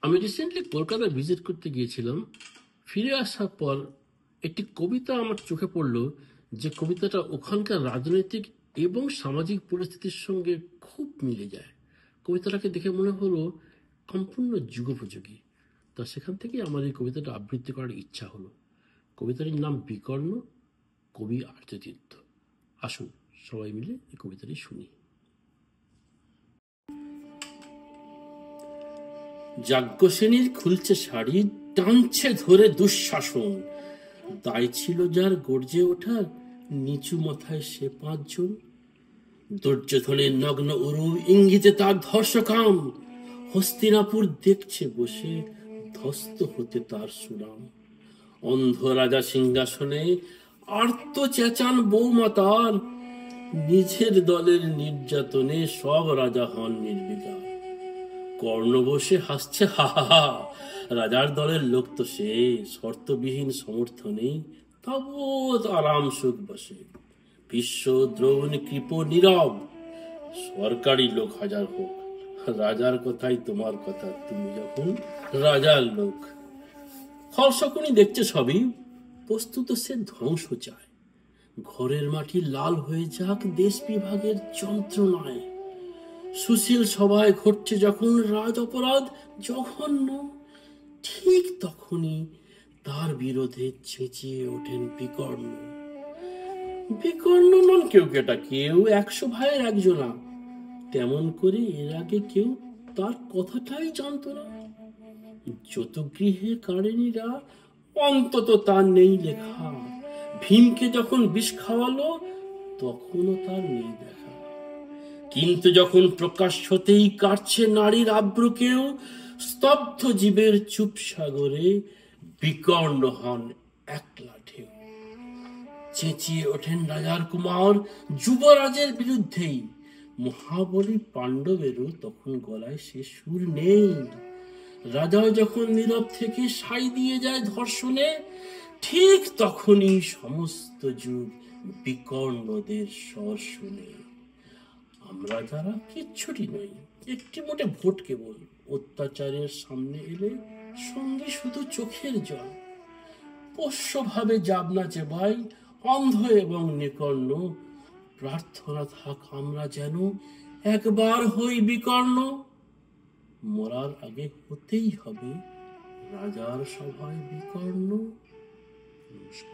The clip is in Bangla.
আমি রিসেন্টলি কলকাতা ভিজিট করতে গিয়েছিলাম। ফিরে আসার পর একটি কবিতা আমার চোখে পড়ল, যে কবিতাটা ওখানকার রাজনৈতিক এবং সামাজিক পরিস্থিতির সঙ্গে খুব মিলে যায়। কবিতাটাকে দেখে মনে হলো সম্পূর্ণ যুগোপযোগী। তা সেখান থেকে আমার এই কবিতাটা আবৃত্তি করার ইচ্ছা হলো। কবিতাটির নাম বিকর্ণ, কবি আর্যতীর্থ। আসুন সবাই মিলে এই কবিতাটি শুনি। যাজ্ঞসেনীর খুলছে শাড়ি, টানছে ধরে দুঃশাসন। দায় ছিল যার গর্জে ওঠার, নিচু মাথায় সে 5 জন। দুর্যোধনের নগ্ন উরু ইঙ্গিতে তার ধর্ষকাম, হস্তিনাপুর দেখছে বসে ধ্বস্ত হতে তার সুনাম। অন্ধ রাজা সিংহাসনে আর্ত চেঁচান বৌমা তার, নিজের দলের নির্যাতনে সব রাজা হন নির্বিকার। কর্ণ বসে হাসছে হা হা হা, রাজার দলের লোক তো সে, শর্তবিহীন সমর্থনে তাবৎ আরাম সুখ বসে। বিশ্ব দ্রোণ কৃপ নীরব, সরকারি লোক হাজার হোক, রাজার কথাই তোমার কথা, তুমি যখন রাজার লোক। ফলশকুনি দেখছে সবই, বস্তুত সে ধ্বংস চায়। ঘরের মাটি লাল হয়ে যাক দেশ বিভাগের যন্ত্রণায়। সুশীল সভায় ঘটছে যখন রাজ অপরাধ জঘন্য, ঠিক তখনই তার বিরোধে চেঁচিয়ে ওঠেন বিকর্ণ। বিকর্ণ নন কেউ কেটা, কেউ 100 ভাইয়ের একজনা। তেমন করে এর আগে কেউ তার কথাটাই জানত না। যতগৃহে কারেনীরা অন্তত তার নেই লেখা। ভীমকে যখন বিষ খাওয়ালো তখনও তার নেই দেখা। কিন্তু যখন প্রকাশ্যতেই কাটছে নারীর আব্রুকেও, স্তব্ধ জীবের চুপ সাগরে বিকর্ণ হন একলা ঢেউ। চেঁচিয়ে ওঠেন রাজার কুমার যুবরাজের বিরুদ্ধেই। মহাবলী পাণ্ডবেরও তখন গলায় সে সুর নেই। রাজাও যখন নীরব থেকে সাই দিয়ে যায় ধর্ষণে, ঠিক তখনই সমস্ত যুগ বিকর্ণদের স্বর শুনে। আমরা যারা কিচ্ছুটি নই, একটি মোটে ভোট কেবল, অত্যাচারের সামনে এলে সঙ্গে শুধু চোখের জল। পোষ্যভাবে যাবনা চেবাই অন্ধ এবং নিকর্ণ, প্রার্থনা থাক আমরা যেন একবার হই বিকর্ণ। মরার আগে হতেই হবে রাজার সভায় বিকর্ণ। নমস্কার।